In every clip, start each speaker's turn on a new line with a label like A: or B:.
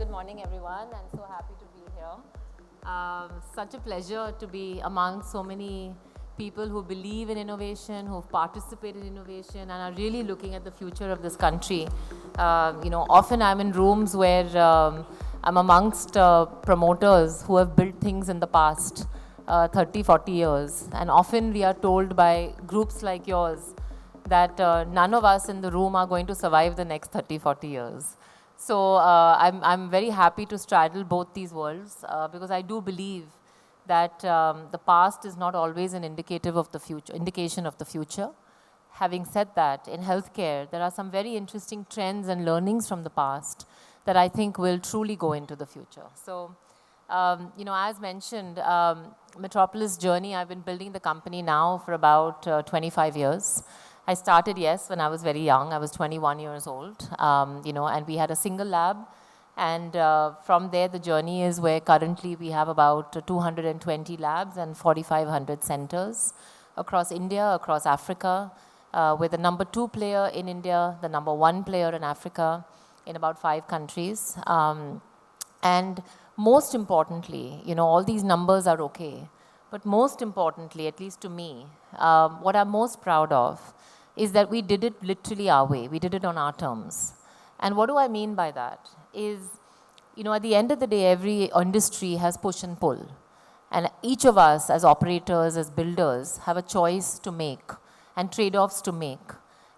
A: Good morning, everyone. I'm so happy to be here. Such a pleasure to be among so many people who believe in innovation, who've participated in innovation, and are really looking at the future of this country. Often I'm in rooms where I'm amongst promoters who have built things in the past 30, 40 years. And often we are told by groups like yours that none of us in the room are going to survive the next 30, 40 years. So I'm very happy to straddle both these worlds because I do believe that the past is not always an indicative of the future, indication of the future. Having said that, in healthcare, there are some very interesting trends and learnings from the past that I think will truly go into the future. So, as mentioned, Metropolis journey, I've been building the company now for about 25 years. I started, yes, when I was very young. I was 21 years old, and we had a single lab. And from there, the journey is where currently we have about 220 labs and 4,500 centers across India, across Africa. We're the number 2 player in India, the number 1 player in Africa, in about 5 countries. And most importantly, all these numbers are okay. But most importantly, at least to me, what I'm most proud of is that we did it literally our way. We did it on our terms. And what do I mean by that? Is, at the end of the day, every industry has push and pull. And each of us as operators, as builders, have a choice to make and trade-offs to make.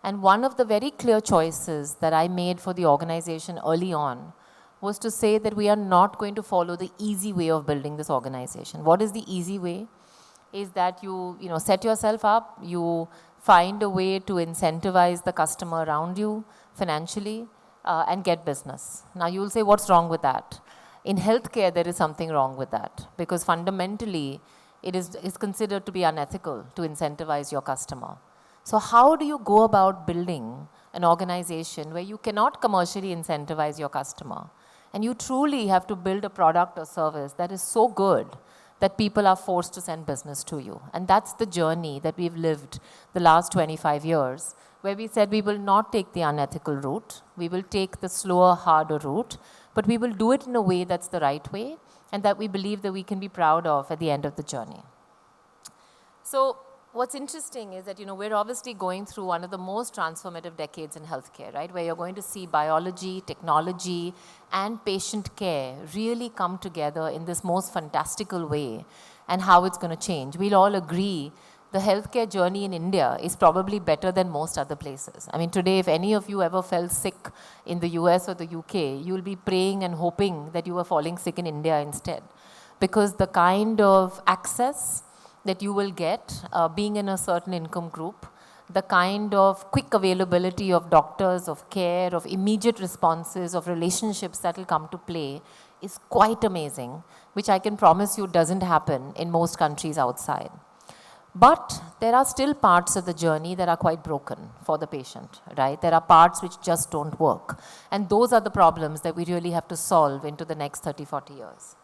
A: And one of the very clear choices that I made for the organization early on was to say that we are not going to follow the easy way of building this organization. What is the easy way? Is that you set yourself up, you find a way to incentivize the customer around you financially and get business. Now you'll say, what's wrong with that? In healthcare, there is something wrong with that because fundamentally, it's considered to be unethical to incentivize your customer. So how do you go about building an organization where you cannot commercially incentivize your customer? And you truly have to build a product or service that is so good that people are forced to send business to you. And that's the journey that we've lived the last 25 years, where we said we will not take the unethical route, we will take the slower, harder route, but we will do it in a way that's the right way and that we believe that we can be proud of at the end of the journey. So what's interesting is that, we're obviously going through one of the most transformative decades in healthcare, right? Where you're going to see biology, technology, and patient care really come together in this most fantastical way and how it's going to change. We'll all agree the healthcare journey in India is probably better than most other places. I mean, today, if any of you ever fell sick in the US or the UK, you'll be praying and hoping that you were falling sick in India instead. Because the kind of access that you will get being in a certain income group, the kind of quick availability of doctors, of care, of immediate responses, of relationships that will come to play is quite amazing, which I can promise you doesn't happen in most countries outside. But there are still parts of the journey that are quite broken for the patient, right? There are parts which just don't work. And those are the problems that we really have to solve into the next 30, 40 years.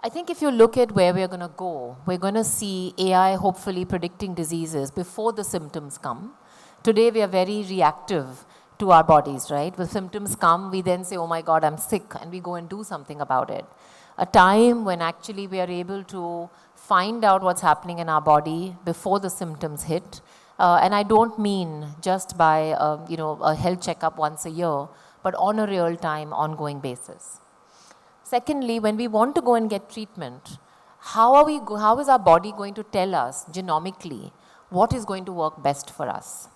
A: I think if you look at where we're going to go, we're going to see AI hopefully predicting diseases before the symptoms come. Today we are very reactive to our bodies, right? When symptoms come, we then say, oh my God, I'm sick, and we go and do something about it. A time when actually we are able to find out what's happening in our body before the symptoms hit. And I don't mean just by a health checkup once a year, but on a real-time, ongoing basis. Secondly, when we want to go and get treatment, how is our body going to tell us genomically what is going to work best for us?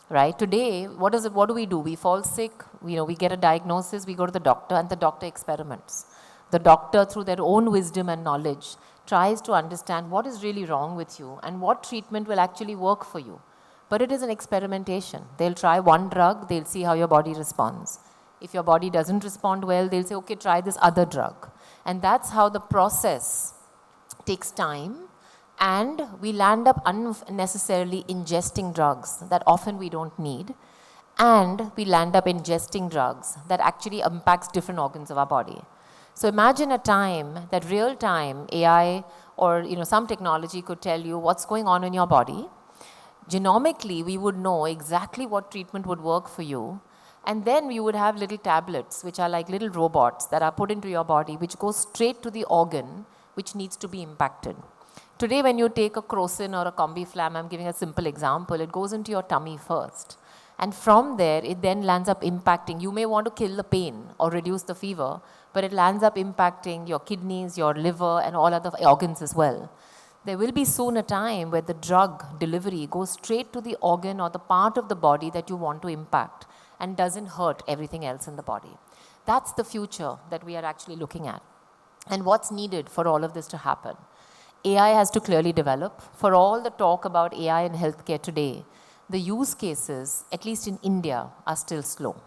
A: Right? Today, what do we do? We fall sick, we get a diagnosis, we go to the doctor, and the doctor experiments. The doctor, through their own wisdom and knowledge, tries to understand what is really wrong with you and what treatment will actually work for you. But it is an experimentation. They'll try one drug, they'll see how your body responds. If your body doesn't respond well, they'll say, okay, try this other drug. And that's how the process takes time, and we land up unnecessarily ingesting drugs that often we don't need, and we land up ingesting drugs that actually impacts different organs of our body. So imagine a time that real-time AI or some technology could tell you what's going on in your body. Genomically, we would know exactly what treatment would work for you, And then you would have little tablets, which are like little robots that are put into your body, which go straight to the organ which needs to be impacted. Today, when you take a crocin or a combiflam, I'm giving a simple example, it goes into your tummy first. And from there, it then lands up impacting. You may want to kill the pain or reduce the fever, but it lands up impacting your kidneys, your liver, and all other organs as well. There will be soon a time where the drug delivery goes straight to the organ or the part of the body that you want to impact and doesn't hurt everything else in the body. That's the future that we are actually looking at. And what's needed for all of this to happen? AI has to clearly develop. For all the talk about AI in healthcare today, the use cases, at least in India, are still slow.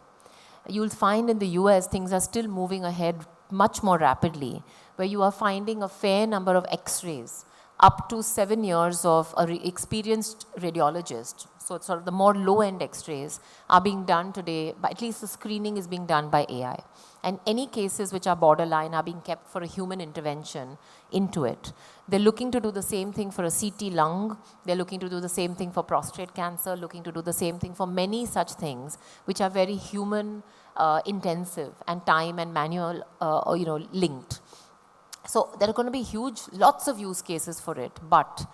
A: You'll find in the US, things are still moving ahead much more rapidly, where you are finding a fair number of X-rays, up to 7 years of an experienced radiologist. So it's sort of the more low-end X-rays are being done today, but at least the screening is being done by AI. And any cases which are borderline are being kept for a human intervention into it. They're looking to do the same thing for a CT lung. They're looking to do the same thing for prostate cancer, looking to do the same thing for many such things, which are very human intensive and time and manual linked. So there are going to be lots of use cases for it, but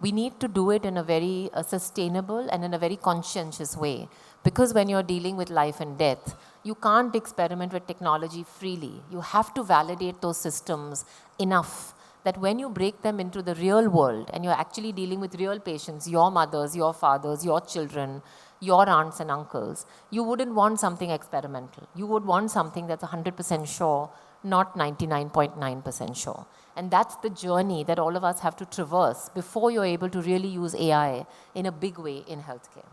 A: we need to do it in a very sustainable and in a very conscientious way. Because when you're dealing with life and death, you can't experiment with technology freely. You have to validate those systems enough that when you break them into the real world and you're actually dealing with real patients, your mothers, your fathers, your children, your aunts and uncles, you wouldn't want something experimental. You would want something that's 100% sure, not 99.9% sure. And that's the journey that all of us have to traverse before you're able to really use AI in a big way in healthcare.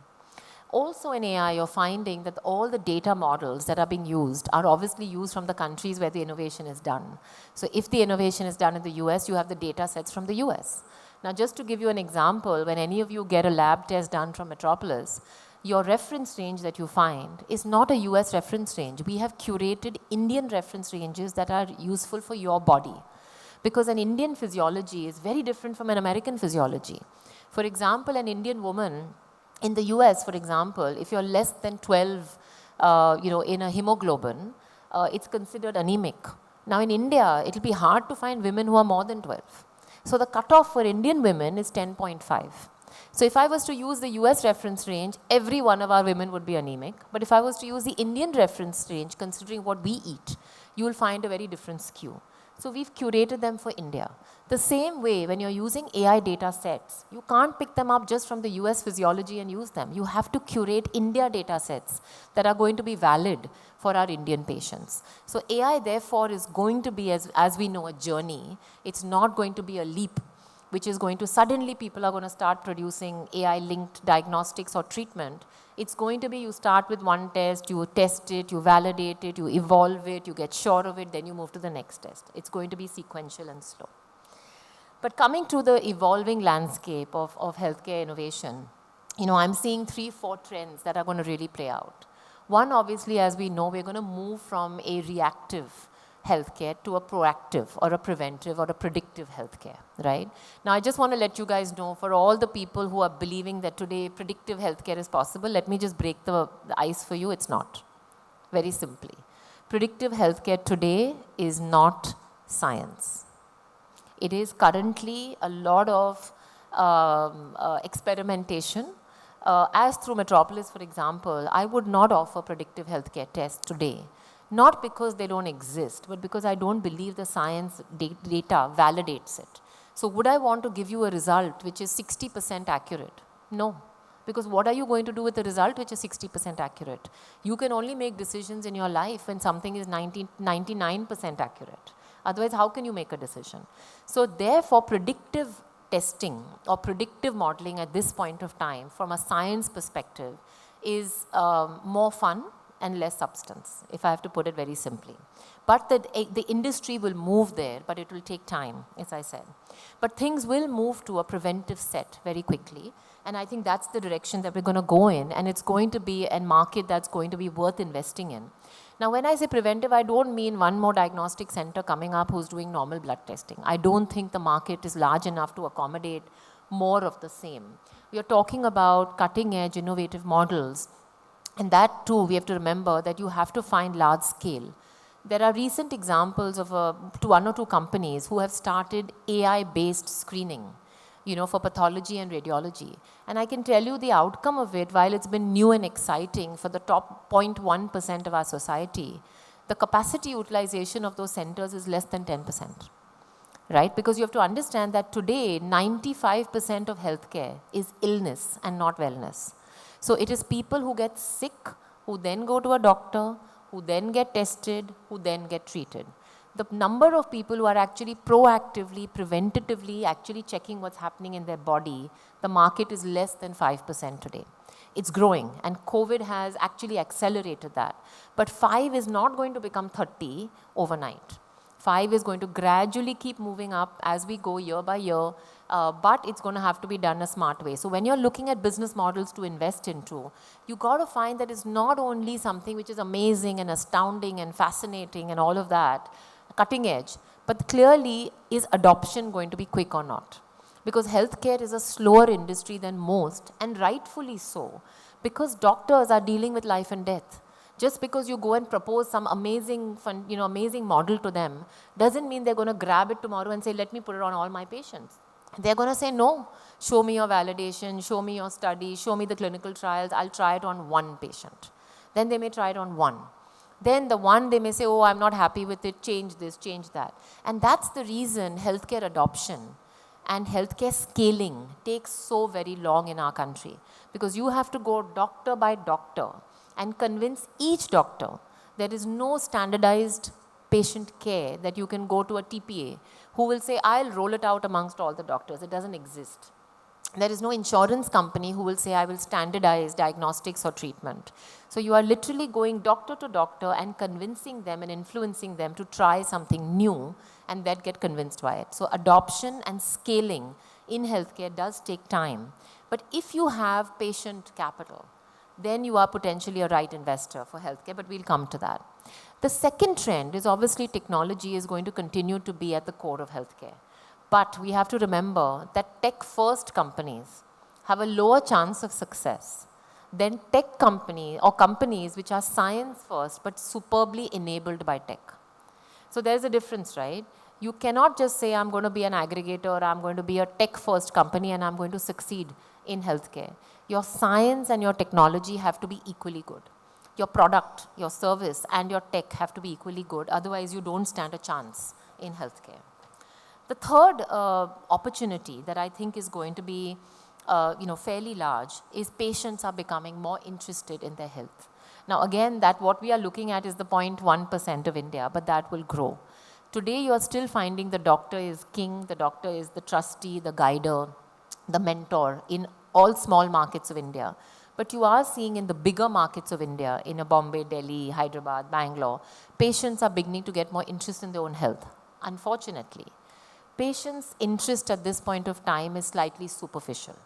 A: Also in AI, you're finding that all the data models that are being used are obviously used from the countries where the innovation is done. So if the innovation is done in the US, you have the data sets from the US. Now, just to give you an example, when any of you get a lab test done from Metropolis, your reference range that you find is not a US reference range. We have curated Indian reference ranges that are useful for your body. Because an Indian physiology is very different from an American physiology. For example, an Indian woman, in the US, for example, if you're less than 12, in a hemoglobin, it's considered anemic. Now in India, it'll be hard to find women who are more than 12. So the cutoff for Indian women is 10.5. So if I was to use the US reference range, every one of our women would be anemic. But if I was to use the Indian reference range, considering what we eat, you will find a very different skew. So we've curated them for India. The same way, when you're using AI data sets, you can't pick them up just from the US physiology and use them. You have to curate India data sets that are going to be valid for our Indian patients. So AI, therefore, is going to be, as we know, a journey. It's not going to be a leap, which is going to suddenly people are going to start producing AI-linked diagnostics or treatment. It's going to be you start with one test, you test it, you validate it, you evolve it, you get sure of it, then you move to the next test. It's going to be sequential and slow. But coming to the evolving landscape of healthcare innovation, I'm seeing 3-4 trends that are going to really play out. One, obviously, as we know, we're going to move from a reactive healthcare to a proactive or a preventive or a predictive healthcare, right? Now, I just want to let you guys know, for all the people who are believing that today predictive healthcare is possible, let me just break the ice for you. It's not. Very simply. Predictive healthcare today is not science. It is currently a lot of experimentation. As through Metropolis, for example, I would not offer predictive healthcare tests today. Not because they don't exist, but because I don't believe the science data validates it. So would I want to give you a result which is 60% accurate? No. Because what are you going to do with the result which is 60% accurate? You can only make decisions in your life when something is 99% accurate. Otherwise, how can you make a decision? So therefore, predictive testing or predictive modeling at this point of time, from a science perspective, is more fun and less substance, if I have to put it very simply. But the industry will move there, but it will take time, as I said. But things will move to a preventive set very quickly, and I think that's the direction that we're going to go in, and it's going to be a market that's going to be worth investing in. Now, when I say preventive, I don't mean one more diagnostic center coming up who's doing normal blood testing. I don't think the market is large enough to accommodate more of the same. We are talking about cutting-edge, innovative models And that too, we have to remember that you have to find large scale. There are recent examples of one or two companies who have started AI-based screening, for pathology and radiology. And I can tell you the outcome of it, while it's been new and exciting for the top 0.1% of our society, the capacity utilization of those centers is less than 10%. Right? Because you have to understand that today, 95% of healthcare is illness and not wellness. So it is people who get sick, who then go to a doctor, who then get tested, who then get treated. The number of people who are actually proactively, preventatively actually checking what's happening in their body, the market is less than 5% today. It's growing, and COVID has actually accelerated that. But 5 is not going to become 30 overnight. 5 is going to gradually keep moving up as we go year by year, but it's going to have to be done a smart way. So when you're looking at business models to invest into, you got to find that it's not only something which is amazing and astounding and fascinating and all of that, cutting edge, but clearly is adoption going to be quick or not? Because healthcare is a slower industry than most, and rightfully so, because doctors are dealing with life and death. Just because you go and propose some amazing, amazing model to them, doesn't mean they're going to grab it tomorrow and say, let me put it on all my patients. They're going to say, no, show me your validation, show me your study, show me the clinical trials, I'll try it on one patient. Then they may try it on one. Then the one, they may say, oh, I'm not happy with it, change this, change that. And that's the reason healthcare adoption and healthcare scaling takes so very long in our country. Because you have to go doctor by doctor and convince each doctor there is no standardized patient care that you can go to a TPA who will say, I'll roll it out amongst all the doctors. It doesn't exist. There is no insurance company who will say, I will standardize diagnostics or treatment. So you are literally going doctor to doctor and convincing them and influencing them to try something new and then get convinced by it. So adoption and scaling in healthcare does take time. But if you have patient capital, then you are potentially a right investor for healthcare, but we'll come to that. The second trend is obviously technology is going to continue to be at the core of healthcare. But we have to remember that tech-first companies have a lower chance of success than tech companies or companies which are science-first but superbly enabled by tech. So there's a difference, right? You cannot just say, I'm going to be an aggregator, or I'm going to be a tech-first company and I'm going to succeed in healthcare. Your science and your technology have to be equally good. Your product, your service, and your tech have to be equally good. Otherwise, you don't stand a chance in healthcare. The third opportunity that I think is going to be fairly large is patients are becoming more interested in their health. Now, again, that what we are looking at is the 0.1% of India, but that will grow. Today, you are still finding the doctor is king, the doctor is the trustee, the guider, the mentor in all small markets of India. But you are seeing in the bigger markets of India, in Bombay, Delhi, Hyderabad, Bangalore, patients are beginning to get more interest in their own health, unfortunately. Patients' interest at this point of time is slightly superficial.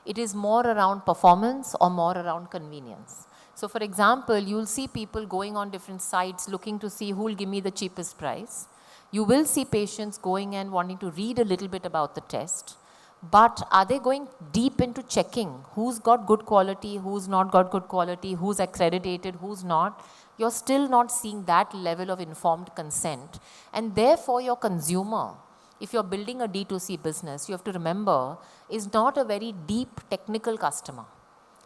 A: It is more around performance or more around convenience. So for example, you'll see people going on different sites looking to see who will give me the cheapest price. You will see patients going and wanting to read a little bit about the test. But are they going deep into checking who's got good quality, who's not got good quality, who's accredited, who's not? You're still not seeing that level of informed consent. And therefore, your consumer, if you're building a D2C business, you have to remember, is not a very deep technical customer.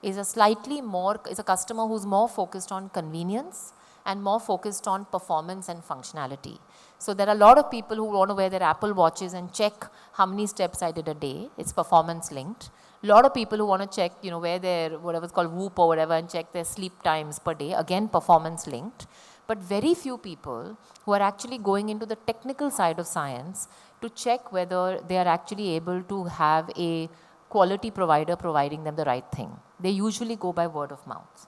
A: Is a customer who's more focused on convenience and more focused on performance and functionality. So there are a lot of people who want to wear their Apple watches and check how many steps I did a day. It's performance linked. A lot of people who want to check, wear their whatever's called Whoop or whatever and check their sleep times per day. Again, performance linked. But very few people who are actually going into the technical side of science to check whether they are actually able to have a quality provider providing them the right thing. They usually go by word of mouth.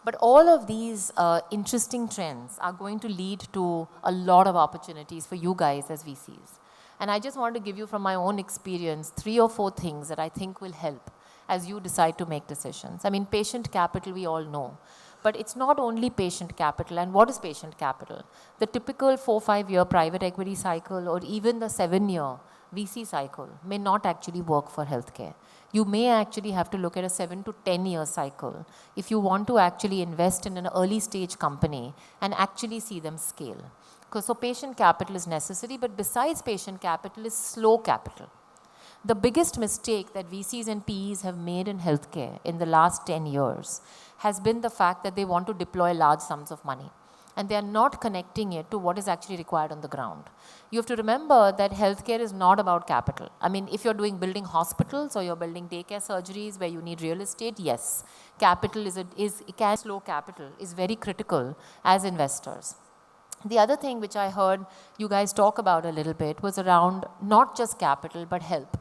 A: But all of these interesting trends are going to lead to a lot of opportunities for you guys as VCs. And I just want to give you from my own experience 3 or 4 things that I think will help as you decide to make decisions. I mean, patient capital we all know. But it's not only patient capital. And what is patient capital? The typical 4-5 year private equity cycle or even the 7-year VC cycle may not actually work for healthcare. You may actually have to look at a 7 to 10 year cycle if you want to actually invest in an early stage company and actually see them scale. Because so patient capital is necessary, but besides patient capital is slow capital. The biggest mistake that VCs and PEs have made in healthcare in the last 10 years has been the fact that they want to deploy large sums of money and they are not connecting it to what is actually required on the ground. You have to remember that healthcare is not about capital. I mean, if you're building hospitals or you're building daycare surgeries where you need real estate, yes, capital slow capital is very critical as investors. The other thing which I heard you guys talk about a little bit was around not just capital but help.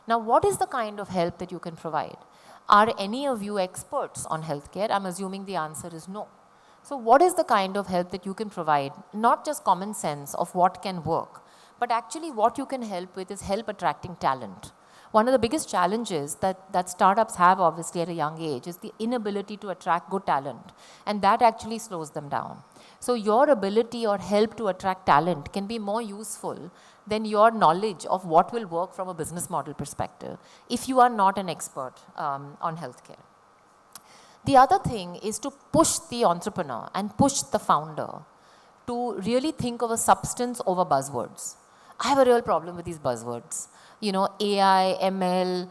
A: Now, what is the kind of help that you can provide? Are any of you experts on healthcare? I'm assuming the answer is no. So what is the kind of help that you can provide? Not just common sense of what can work, but actually what you can help with is help attracting talent. One of the biggest challenges that startups have obviously at a young age is the inability to attract good talent, and that actually slows them down. So your ability or help to attract talent can be more useful than your knowledge of what will work from a business model perspective if you are not an expert on healthcare. The other thing is to push the entrepreneur and push the founder to really think of a substance over buzzwords. I have a real problem with these buzzwords. You know, AI, ML,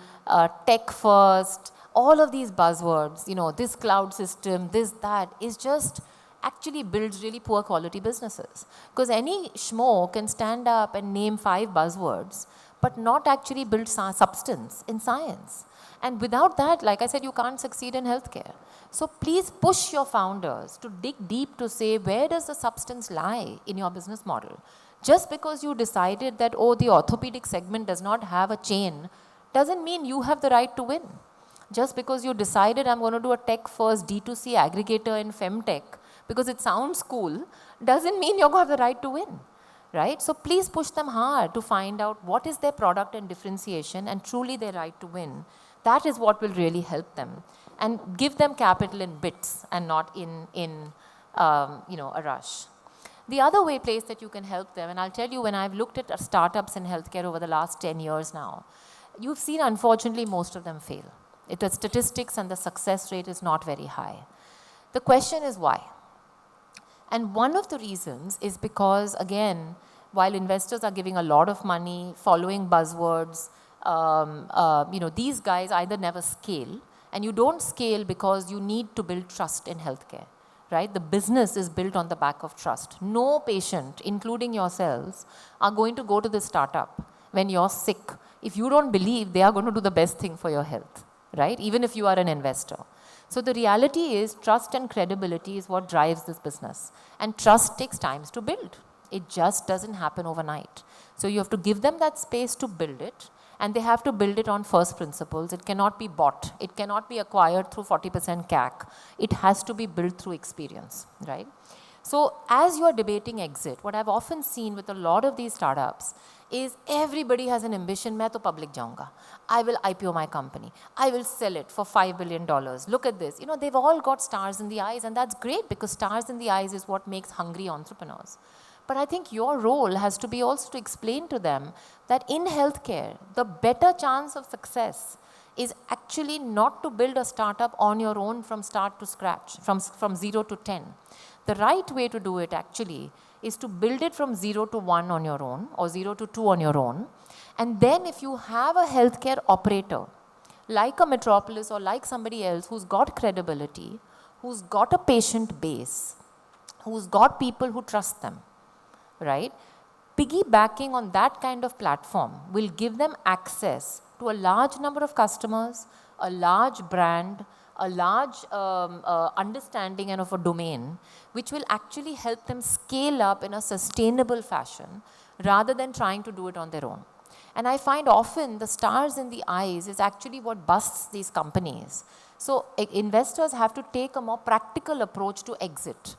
A: tech first, all of these buzzwords, you know, this cloud system, this, that, is just actually builds really poor quality businesses. Because any schmo can stand up and name 5 buzzwords, but not actually build substance in science. And without that, like I said, you can't succeed in healthcare. So please push your founders to dig deep to say, where does the substance lie in your business model? Just because you decided that, oh, the orthopedic segment does not have a chain, doesn't mean you have the right to win. Just because you decided I'm going to do a tech-first D2C aggregator in Femtech, because it sounds cool, doesn't mean you're going to have the right to win. Right? So please push them hard to find out what is their product and differentiation and truly their right to win. That is what will really help them. And give them capital in bits and not in a rush. The other place that you can help them, and I'll tell you, when I've looked at startups in healthcare over the last 10 years now, you've seen, unfortunately, most of them fail. The statistics and the success rate is not very high. The question is why? And one of the reasons is because, again, while investors are giving a lot of money, following buzzwords, these guys either never scale, and you don't scale because you need to build trust in healthcare, right? The business is built on the back of trust. No patient, including yourselves, are going to go to the startup when you're sick if you don't believe they are going to do the best thing for your health, right? Even if you are an investor. So the reality is trust and credibility is what drives this business. And trust takes time to build. It just doesn't happen overnight. So you have to give them that space to build it. And they have to build it on first principles. It cannot be bought. It cannot be acquired through 40% CAC. It has to be built through experience, right? So as you are debating exit, what I've often seen with a lot of these startups is everybody has an ambition, मैं तो public जाऊंगा. I will IPO my company. I will sell it for $5 billion. Look at this. You know, they've all got stars in the eyes, and that's great because stars in the eyes is what makes hungry entrepreneurs. But I think your role has to be also to explain to them that in healthcare, the better chance of success is actually not to build a startup on your own from start to scratch, from 0 to 10. The right way to do it actually is to build it from 0 to 1 on your own or 0 to 2 on your own. And then if you have a healthcare operator, like a Metropolis or like somebody else who's got credibility, who's got a patient base, who's got people who trust them, right? Piggybacking on that kind of platform will give them access to a large number of customers, a large brand, a large understanding and of a domain, which will actually help them scale up in a sustainable fashion rather than trying to do it on their own. And I find often the stars in the eyes is actually what busts these companies. So investors have to take a more practical approach to exit,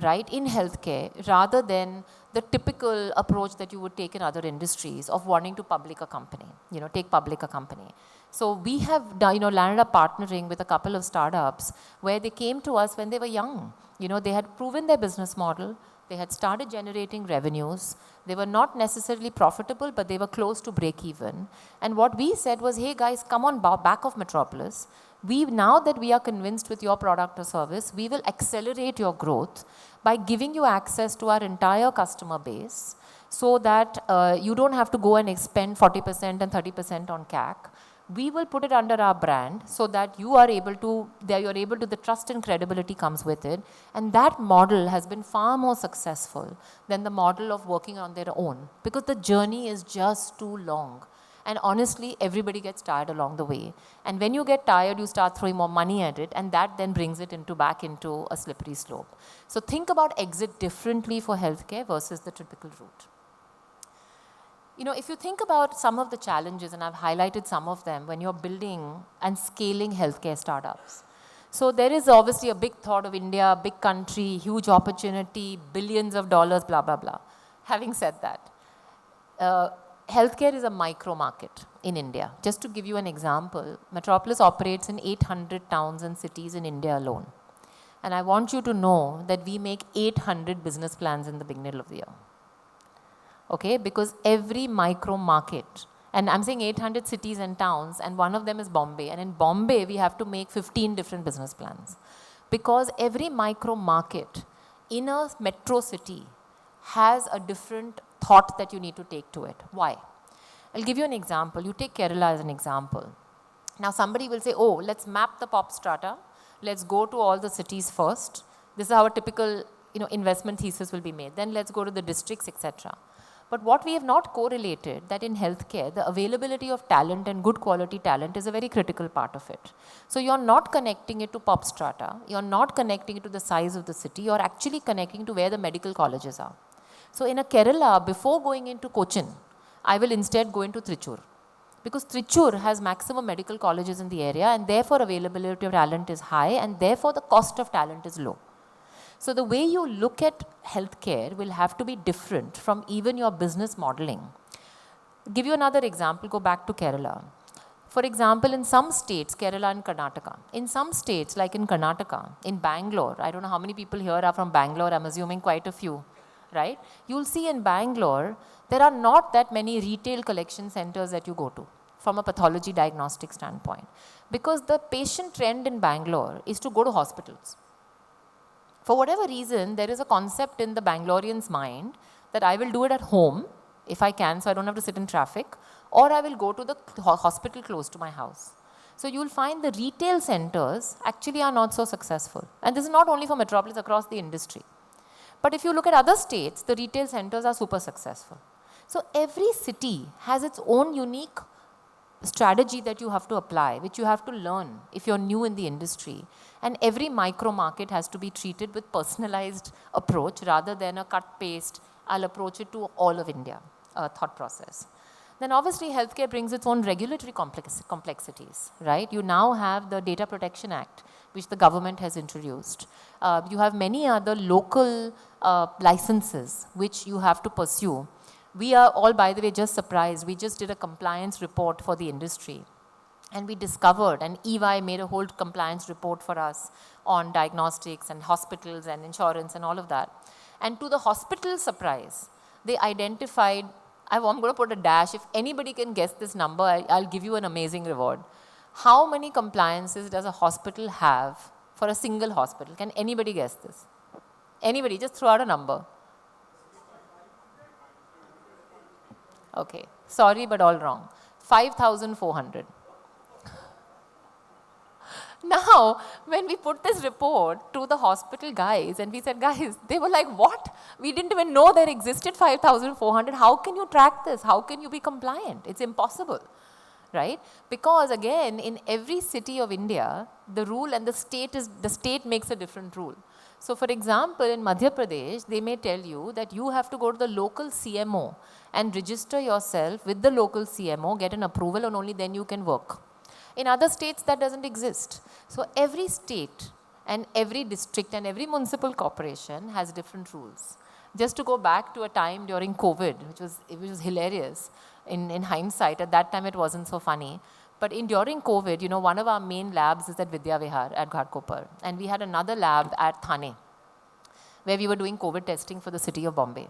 A: right, in healthcare, rather than the typical approach that you would take in other industries of wanting to public a company, take public a company. So we have, landed up partnering with a couple of startups where they came to us when they were young. They had proven their business model, They had started generating revenues. They were not necessarily profitable, but they were close to break even. And what we said was, hey guys, come on back of Metropolis. Now that we are convinced with your product or service, we will accelerate your growth by giving you access to our entire customer base so that you don't have to go and spend 40% and 30% on CAC. We will put it under our brand so that you are able to, the trust and credibility comes with it. And that model has been far more successful than the model of working on their own, because the journey is just too long. And honestly, everybody gets tired along the way. And when you get tired, you start throwing more money at it, and that then brings it back into a slippery slope. So think about exit differently for healthcare versus the typical route. You know, if you think about some of the challenges, and I've highlighted some of them when you're building and scaling healthcare startups. So there is obviously a big thought of India, big country, huge opportunity, billions of dollars, blah, blah, blah. Having said that, healthcare is a micro market in India. Just to give you an example, Metropolis operates in 800 towns and cities in India alone. And I want you to know that we make 800 business plans in the beginning of the year. Okay, because every micro market, and I'm saying 800 cities and towns, and one of them is Bombay. And in Bombay, we have to make 15 different business plans. Because every micro market in a metro city has a different thought that you need to take to it. Why? I'll give you an example. You take Kerala as an example. Now somebody will say, oh, let's map the pop strata. Let's go to all the cities first. This is how a typical investment thesis will be made. Then let's go to the districts, etc. But what we have not correlated, that in healthcare, the availability of talent and good quality talent is a very critical part of it. So you're not connecting it to pop strata. You're not connecting it to the size of the city. You're actually connecting to where the medical colleges are. So in a Kerala, before going into Cochin, I will instead go into Trichur. Because Trichur has maximum medical colleges in the area, and therefore availability of talent is high, and therefore the cost of talent is low. So the way you look at healthcare will have to be different from even your business modeling. Give you another example, go back to Kerala. For example, in some states, Kerala and Karnataka, in some states like in Karnataka, in Bangalore, I don't know how many people here are from Bangalore, I'm assuming quite a few, right? You'll see in Bangalore, there are not that many retail collection centers that you go to from a pathology diagnostic standpoint. Because the patient trend in Bangalore is to go to hospitals. For whatever reason, there is a concept in the Bangalorean's mind that I will do it at home, if I can, so I don't have to sit in traffic, or I will go to the hospital close to my house. So you'll find the retail centers actually are not so successful. And this is not only for Metropolis, across the industry. But if you look at other states, the retail centers are super successful. So every city has its own unique strategy that you have to apply, which you have to learn if you're new in the industry. And every micro market has to be treated with personalized approach rather than a cut-paste, I'll approach it to all of India thought process. Then obviously healthcare brings its own regulatory complexities, right? You now have the Data Protection Act, which the government has introduced. You have many other local licenses which you have to pursue. We are all, by the way, just surprised. We just did a compliance report for the industry. And we discovered, and EY made a whole compliance report for us on diagnostics and hospitals and insurance and all of that. And to the hospital's surprise, they identified, I'm going to put a dash. If anybody can guess this number, I'll give you an amazing reward. How many compliances does a hospital have for a single hospital? Can anybody guess this? Anybody? Just throw out a number. Okay, sorry, but all wrong. 5,400. Now, when we put this report to the hospital guys, and we said, guys, they were like, what? We didn't even know there existed 5,400. How can you track this? How can you be compliant? It's impossible, right? Because again, in every city of India, the rule and the state makes a different rule. So for example, in Madhya Pradesh, they may tell you that you have to go to the local CMO and register yourself with the local CMO, get an approval, and only then you can work. In other states, that doesn't exist. So every state and every district and every municipal corporation has different rules. Just to go back to a time during COVID, which was hilarious in hindsight. At that time, it wasn't so funny. But during COVID, one of our main labs is at Vidya Vihar at Ghatkopar. And we had another lab at Thane. where we were doing COVID testing for the city of Bombay.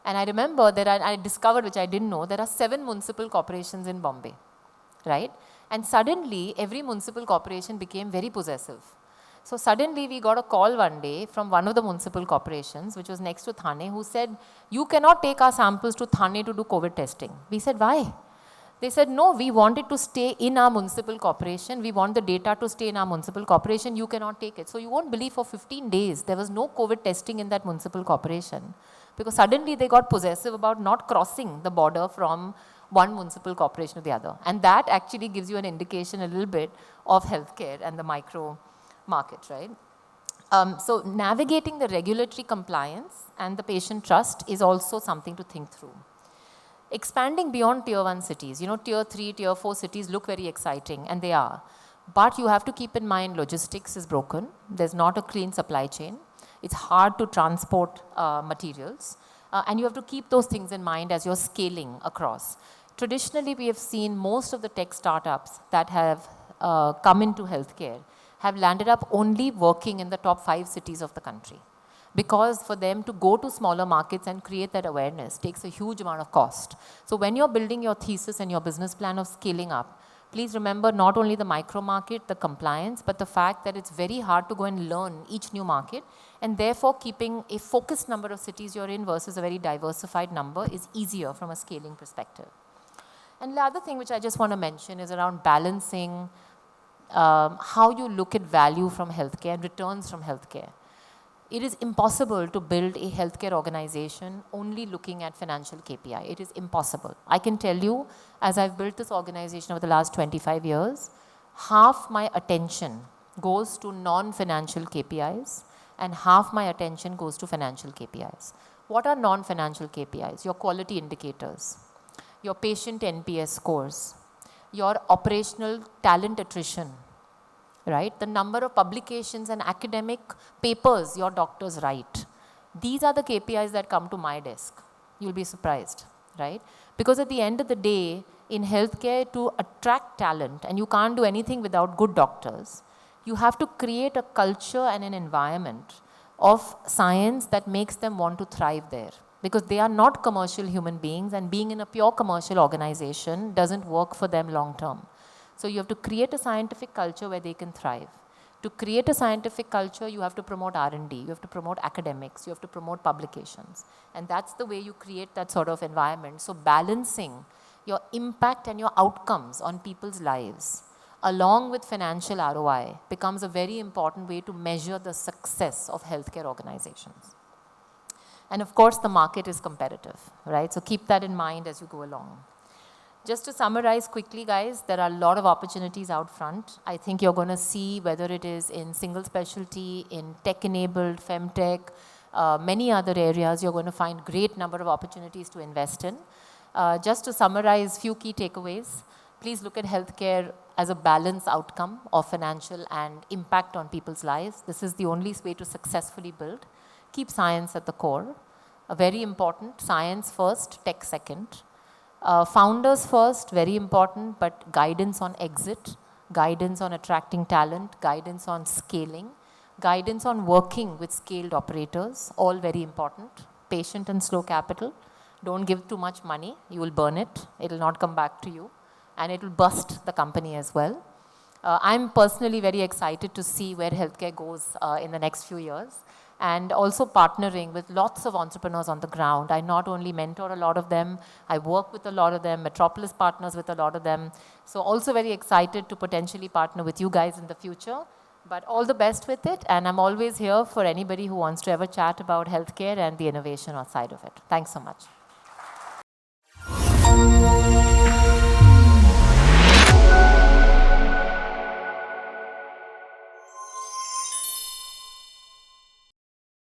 A: And I remember that I discovered, which I didn't know, there are 7 municipal corporations in Bombay, right? And suddenly, every municipal corporation became very possessive. So suddenly, we got a call one day from one of the municipal corporations, which was next to Thane, who said, you cannot take our samples to Thane to do COVID testing. We said, why? They said, no, we want it to stay in our municipal corporation. We want the data to stay in our municipal corporation. You cannot take it. So you won't believe for 15 days, there was no COVID testing in that municipal corporation. Because suddenly they got possessive about not crossing the border from one municipal corporation to the other. And that actually gives you an indication a little bit of healthcare and the micro market, right? So navigating the regulatory compliance and the patient trust is also something to think through. Expanding beyond tier 1 cities, tier 3, tier 4 cities look very exciting, and they are. But you have to keep in mind logistics is broken. There's not a clean supply chain. It's hard to transport materials. And you have to keep those things in mind as you're scaling across. Traditionally, we have seen most of the tech startups that have come into healthcare have landed up only working in the top 5 cities of the country. Because for them to go to smaller markets and create that awareness takes a huge amount of cost. So when you're building your thesis and your business plan of scaling up, please remember not only the micro market, the compliance, but the fact that it's very hard to go and learn each new market. And therefore, keeping a focused number of cities you're in versus a very diversified number is easier from a scaling perspective. And the other thing which I just want to mention is around balancing how you look at value from healthcare and returns from healthcare. It is impossible to build a healthcare organization only looking at financial KPI. It is impossible. I can tell you, as I've built this organization over the last 25 years, half my attention goes to non-financial KPIs and half my attention goes to financial KPIs. What are non-financial KPIs? Your quality indicators, your patient NPS scores, your operational talent attrition, right? The number of publications and academic papers your doctors write. These are the KPIs that come to my desk. You'll be surprised, right? Because at the end of the day, in healthcare, to attract talent, and you can't do anything without good doctors, you have to create a culture and an environment of science that makes them want to thrive there. Because they are not commercial human beings, and being in a pure commercial organization doesn't work for them long term. So you have to create a scientific culture where they can thrive. To create a scientific culture, you have to promote R&D, you have to promote academics, you have to promote publications. And that's the way you create that sort of environment. So balancing your impact and your outcomes on people's lives, along with financial ROI, becomes a very important way to measure the success of healthcare organizations. And of course, the market is competitive, right? So keep that in mind as you go along. Just to summarize quickly, guys, there are a lot of opportunities out front. I think you're going to see whether it is in single specialty, in tech-enabled, femtech, many other areas, you're going to find great number of opportunities to invest in. Just to summarize few key takeaways, please look at healthcare as a balanced outcome of financial and impact on people's lives. This is the only way to successfully build. Keep science at the core. Very important, science first, tech second. Founders first, very important, but guidance on exit, guidance on attracting talent, guidance on scaling, guidance on working with scaled operators, all very important. Patient and slow capital. Don't give too much money. You will burn it. It will not come back to you. And it will bust the company as well. I'm personally very excited to see where healthcare goes in the next few years. And also partnering with lots of entrepreneurs on the ground. I not only mentor a lot of them, I work with a lot of them, Metropolis partners with a lot of them. So also very excited to potentially partner with you guys in the future. But all the best with it, and I'm always here for anybody who wants to ever chat about healthcare and the innovation side of it. Thanks so much.